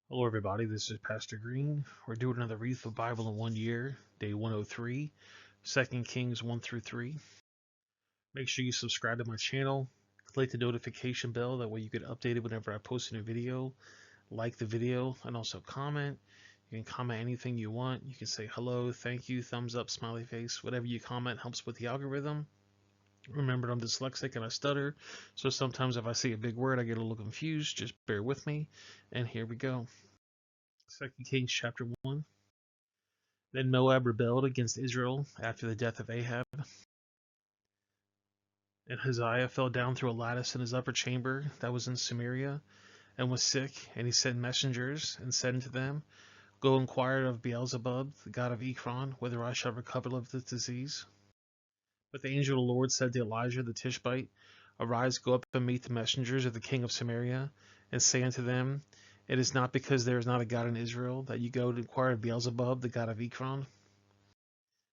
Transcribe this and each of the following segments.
Hello, everybody. This is Pastor Green. We're doing another Read the Bible in 1 year, day 103, 2 Kings 1 through 3. Make sure you subscribe to my channel, click the notification bell. That way you get updated whenever I post a new video. Like the video and also comment. You can comment anything you want. You can say hello, thank you, thumbs up, smiley face. Whatever you comment helps with the algorithm. Remember, I'm dyslexic and I stutter, so sometimes if I see a big word, I get a little confused. Just bear with me. And here we go. 2 Kings chapter 1. Then Moab rebelled against Israel after the death of Ahab, and Hazael fell down through a lattice in his upper chamber that was in Samaria, and was sick. And he sent messengers, and said unto them, Go inquire of Beelzebub, the god of Ekron, whether I shall recover of this disease. But the angel of the Lord said to Elijah the Tishbite, Arise, go up and meet the messengers of the king of Samaria, and say unto them, It is not because there is not a God in Israel that you go to inquire of Beelzebub, the god of Ekron.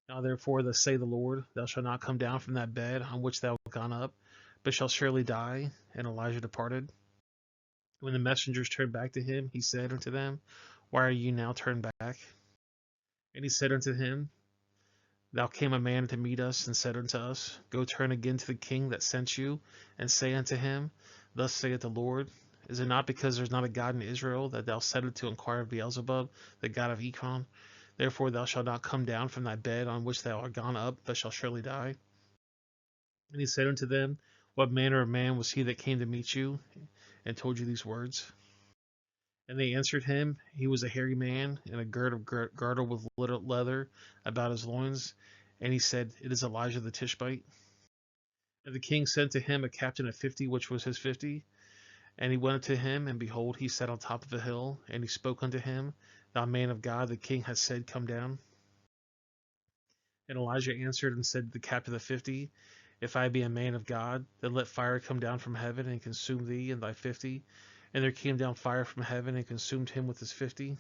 Now therefore, thus say the Lord, Thou shalt not come down from that bed on which thou art gone up, but shalt surely die. And Elijah departed. When the messengers turned back to him, he said unto them, Why are ye now turned back? And he said unto him, Thou came a man to meet us, and said unto us, Go turn again to the king that sent you, and say unto him, Thus saith the Lord, Is it not because there is not a God in Israel that thou settest to inquire of Beelzebub, the god of Ekron? Therefore thou shalt not come down from thy bed on which thou art gone up, but shalt surely die. And he said unto them, What manner of man was he that came to meet you, and told you these words? And they answered him, He was a hairy man, and a girdle with leather about his loins. And he said, It is Elijah the Tishbite. And the king sent to him a captain of 50, which was his 50. And he went to him, and behold, he sat on top of a hill. And he spoke unto him, Thou man of God, the king hath said, Come down. And Elijah answered and said to the captain of 50, If I be a man of God, then let fire come down from heaven and consume thee and thy 50. And there came down fire from heaven and consumed him with his 50.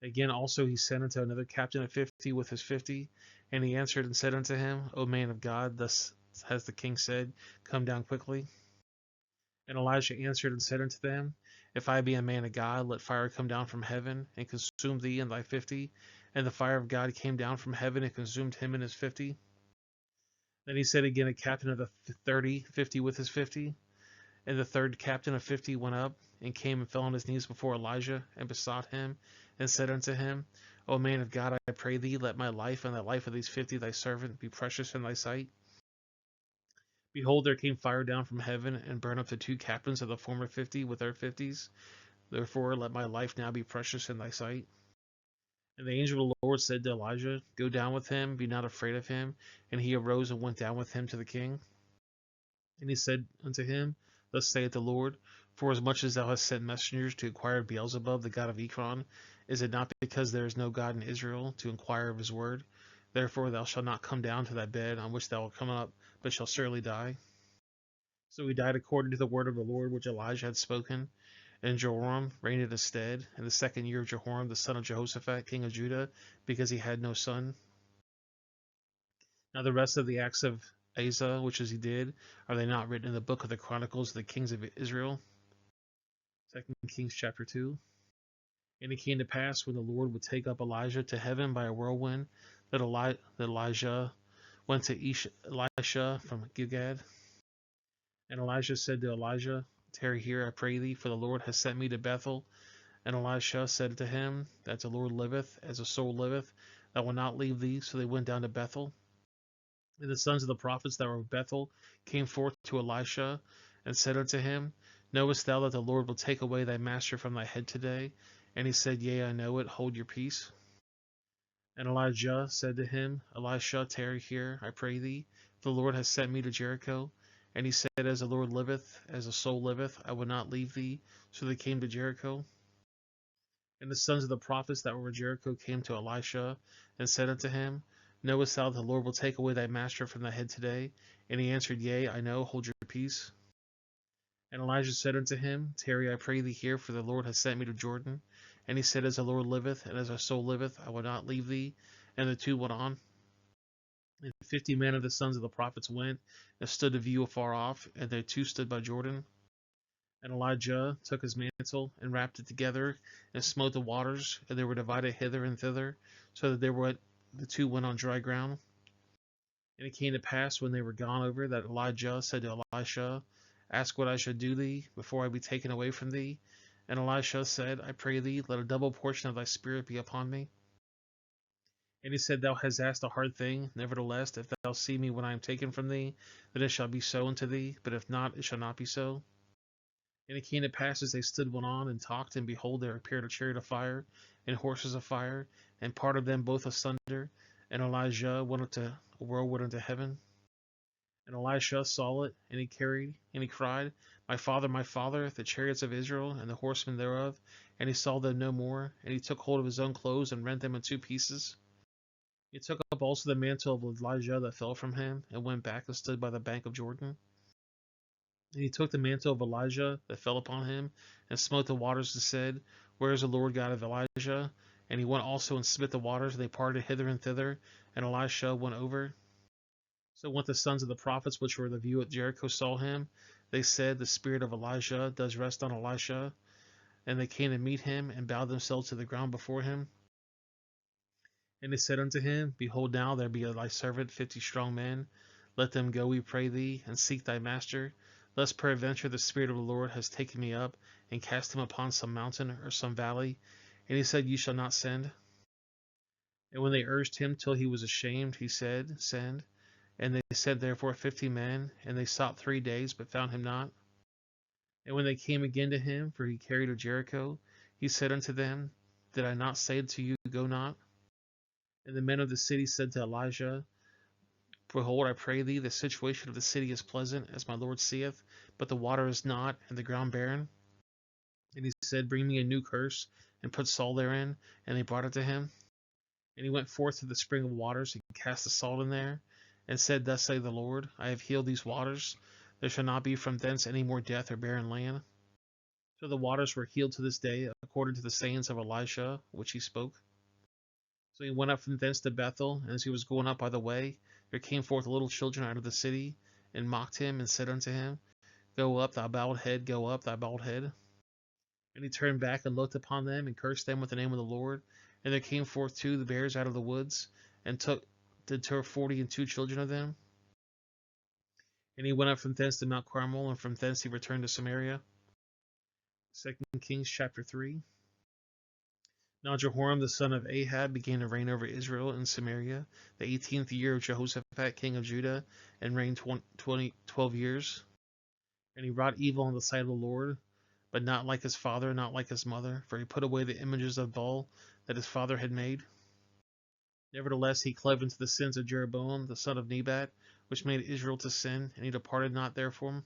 Again also he sent unto another captain of 50 with his 50. And he answered and said unto him, O man of God, thus has the king said, Come down quickly. And Elijah answered and said unto them, If I be a man of God, let fire come down from heaven and consume thee and thy 50. And the fire of God came down from heaven and consumed him and his 50. Then he said again, a captain of the 50 with his 50. And the third captain of 50 went up and came and fell on his knees before Elijah and besought him and said unto him, O man of God, I pray thee, let my life and the life of these 50 thy servant be precious in thy sight. Behold, there came fire down from heaven and burned up the two captains of the former 50 with their 50s. Therefore, let my life now be precious in thy sight. And the angel of the Lord said to Elijah, Go down with him, be not afraid of him. And he arose and went down with him to the king. And he said unto him, Thus saith the Lord, Forasmuch as thou hast sent messengers to inquire of Beelzebub, the god of Ekron, is it not because there is no God in Israel to inquire of his word? Therefore thou shalt not come down to thy bed on which thou art come up, but shalt surely die. So he died according to the word of the Lord which Elijah had spoken. And Jehoram reigned in his stead in the 2nd year of Jehoram the son of Jehoshaphat, king of Judah, because he had no son. Now the rest of the acts of Asa, which as he did, are they not written in the book of the Chronicles of the kings of Israel? 2 Kings chapter 2. And it came to pass when the Lord would take up Elijah to heaven by a whirlwind, that Elijah went to Elisha from Gilgad. And Elijah said to Elijah, Tarry here, I pray thee, for the Lord has sent me to Bethel. And Elisha said to him, That the Lord liveth, as the soul liveth, I will not leave thee. So they went down to Bethel. And the sons of the prophets that were of Bethel came forth to Elisha, and said unto him, Knowest thou that the Lord will take away thy master from thy head today? And he said, Yea, I know it, hold your peace. And Elijah said to him, Elisha, tarry here, I pray thee, for the Lord has sent me to Jericho. And he said, As the Lord liveth, as the soul liveth, I will not leave thee. So they came to Jericho. And the sons of the prophets that were at Jericho came to Elisha, and said unto him, Knowest thou that the Lord will take away thy master from thy head today? And he answered, Yea, I know, hold your peace. And Elijah said unto him, Tarry, I pray thee here, for the Lord has sent me to Jordan. And he said, As the Lord liveth, and as our soul liveth, I will not leave thee. And the two went on. And 50 men of the sons of the prophets went, and stood to view afar off, and they two stood by Jordan. And Elijah took his mantle and wrapped it together and smote the waters, and they were divided hither and thither, so that the two went on dry ground. And it came to pass when they were gone over that Elijah said to Elisha, Ask what I shall do thee before I be taken away from thee. And Elisha said, I pray thee, let a double portion of thy spirit be upon me. And he said, Thou hast asked a hard thing. Nevertheless, if thou see me when I am taken from thee, then it shall be so unto thee. But if not, it shall not be so. And it came to pass as they stood one on and talked, and behold, there appeared a chariot of fire and horses of fire, and parted them both asunder. And Elijah went up to a whirlwind unto heaven. And Elisha saw it, and he cried, my father, the chariots of Israel, and the horsemen thereof. And he saw them no more. And he took hold of his own clothes, and rent them in two pieces. He took up also the mantle of Elijah that fell from him, and went back and stood by the bank of Jordan. And he took the mantle of Elijah that fell upon him, and smote the waters, and said, Where is the Lord God of Elijah? And he went also and smote the waters, and they parted hither and thither, and Elisha went over. So when the sons of the prophets which were in the view at Jericho saw him, they said, The spirit of Elijah does rest on Elisha. And they came to meet him, and bowed themselves to the ground before him. And they said unto him, Behold, now there be thy servant 50 strong men. Let them go, we pray thee, and seek thy master, lest peradventure the Spirit of the Lord has taken me up, and cast him upon some mountain or some valley. And he said, Ye shall not send. And when they urged him till he was ashamed, he said, Send. And they sent therefore 50 men, and they sought 3 days, but found him not. And when they came again to him, for he carried to Jericho, he said unto them, Did I not say to you, Go not? And the men of the city said to Elijah, Behold, I pray thee, the situation of the city is pleasant, as my Lord seeth, but the water is not, and the ground barren. And he said, Bring me a new curse, and put salt therein. And they brought it to him. And he went forth to the spring of waters, and cast the salt in there, and said, Thus saith the Lord, I have healed these waters. There shall not be from thence any more death or barren land. So the waters were healed to this day, according to the sayings of Elisha, which he spoke. So he went up from thence to Bethel, and as he was going up by the way, there came forth little children out of the city, and mocked him, and said unto him, Go up, thou bowed head, go up, thy bowed head. And he turned back and looked upon them, and cursed them with the name of the Lord. And there came forth two the bears out of the woods, and took 42 children of them. And he went up from thence to Mount Carmel, and from thence he returned to Samaria. 2 Kings chapter 3. Now Jehoram the son of Ahab began to reign over Israel in Samaria, the 18th year of Jehoshaphat king of Judah, and reigned 12 years. And he wrought evil in the sight of the Lord, but not like his father, not like his mother, for he put away the images of Baal that his father had made. Nevertheless, he clove into the sins of Jeroboam the son of Nebat, which made Israel to sin, and he departed not therefrom.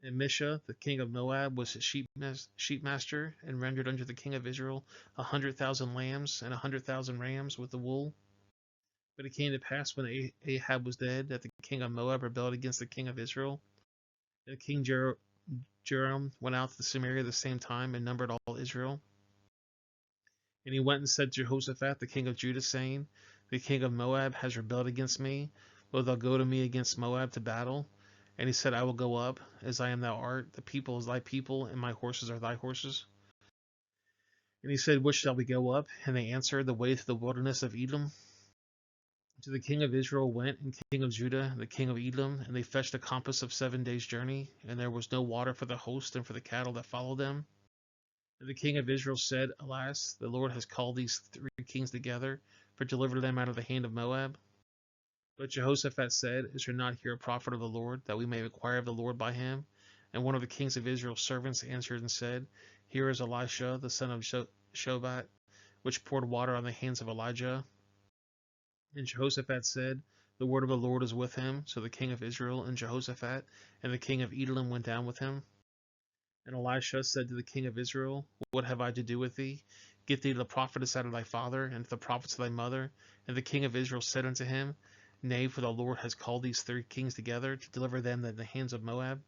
And Misha, the king of Moab, was his sheep master, and rendered unto the king of Israel 100,000 lambs and 100,000 rams with the wool. But it came to pass when Ahab was dead, that the king of Moab rebelled against the king of Israel. And King Joram went out to Samaria at the same time, and numbered all Israel. And he went and said to Jehoshaphat, the king of Judah, saying, The king of Moab has rebelled against me. Wilt thou go to me against Moab to battle? And he said, I will go up, as I am thou art, the people is thy people, and my horses are thy horses. And he said, Which shall we go up? And they answered, The way to the wilderness of Edom. To the king of Israel went, and king of Judah, and the king of Edom, and they fetched a compass of 7 days' journey, and there was no water for the host and for the cattle that followed them. And the king of Israel said, Alas, the Lord has called these 3 kings together, for to deliver them out of the hand of Moab. But Jehoshaphat said, Is there not here a prophet of the Lord, that we may inquire of the Lord by him? And one of the kings of Israel's servants answered and said, Here is Elisha, the son of Shaphat, which poured water on the hands of Elijah. And Jehoshaphat said, The word of the Lord is with him. So the king of Israel and Jehoshaphat and the king of Edom went down with him. And Elisha said to the king of Israel, What have I to do with thee? Get thee to the prophetess out of thy father, and to the prophets of thy mother. And the king of Israel said unto him, Nay, for the Lord has called these 3 kings together, to deliver them in the hands of Moab.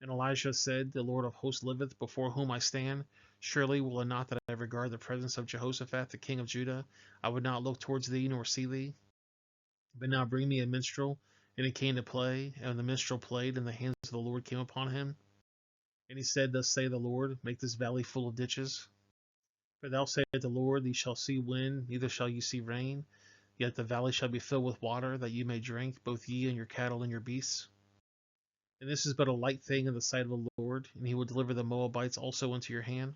And Elisha said, The Lord of hosts liveth, before whom I stand. Surely will it not that I regard the presence of Jehoshaphat the king of Judah? I would not look towards thee, nor see thee. But now bring me a minstrel. And it came to play, and the minstrel played, and the hands of the Lord came upon him. And he said, Thus saith the Lord, make this valley full of ditches. For thou saith the Lord, ye shall see wind, neither shall ye see rain, yet the valley shall be filled with water, that ye may drink, both ye and your cattle and your beasts. And this is but a light thing in the sight of the Lord, and he will deliver the Moabites also into your hand.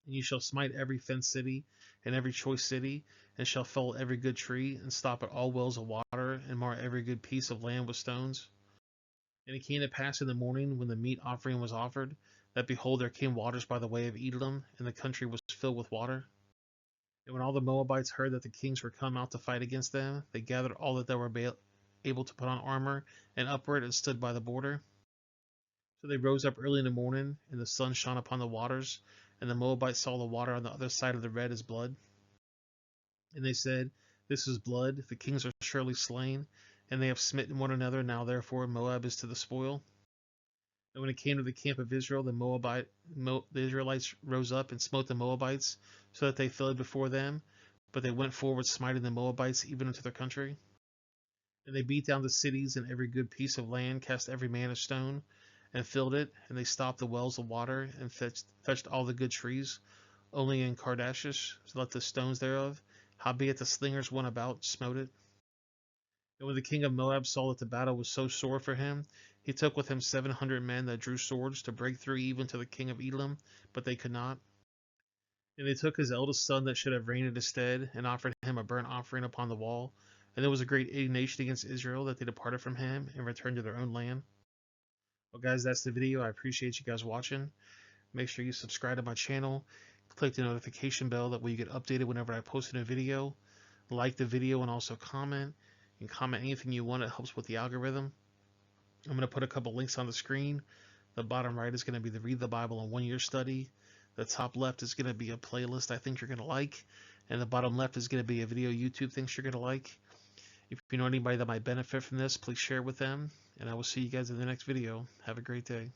And you shall smite every fenced city, and every choice city, and shall fell every good tree, and stop at all wells of water, and mar every good piece of land with stones. And it came to pass in the morning, when the meat offering was offered, that behold, there came waters by the way of Elam, and the country was filled with water. And when all the Moabites heard that the kings were come out to fight against them, they gathered all that they were able to put on armor, and upward and stood by the border. So they rose up early in the morning, and the sun shone upon the waters, and the Moabites saw the water on the other side of the red as blood. And they said, This is blood, the kings are surely slain, and they have smitten one another, now therefore Moab is to the spoil. And when it came to the camp of Israel, the Israelites rose up and smote the Moabites, so that they fled before them, but they went forward smiting the Moabites even into their country. And they beat down the cities and every good piece of land, cast every man a stone, and filled it, and they stopped the wells of water, and fetched all the good trees, only in Cardashish, so let the stones thereof, howbeit the slingers went about, smote it. And when the king of Moab saw that the battle was so sore for him, he took with him 700 men that drew swords to break through even to the king of Elam, but they could not. And they took his eldest son that should have reigned in his stead, and offered him a burnt offering upon the wall. And there was a great indignation against Israel that they departed from him and returned to their own land. Well, guys, that's the video. I appreciate you guys watching. Make sure you subscribe to my channel. Click the notification bell, that way you get updated whenever I post a new video. Like the video and also comment. And comment anything you want. It helps with the algorithm. I'm going to put a couple links on the screen. The bottom right is going to be the Read the Bible in 1 Year study. The top left is going to be a playlist I think you're going to like. And the bottom left is going to be a video YouTube thinks you're going to like. If you know anybody that might benefit from this, please share with them. And I will see you guys in the next video. Have a great day.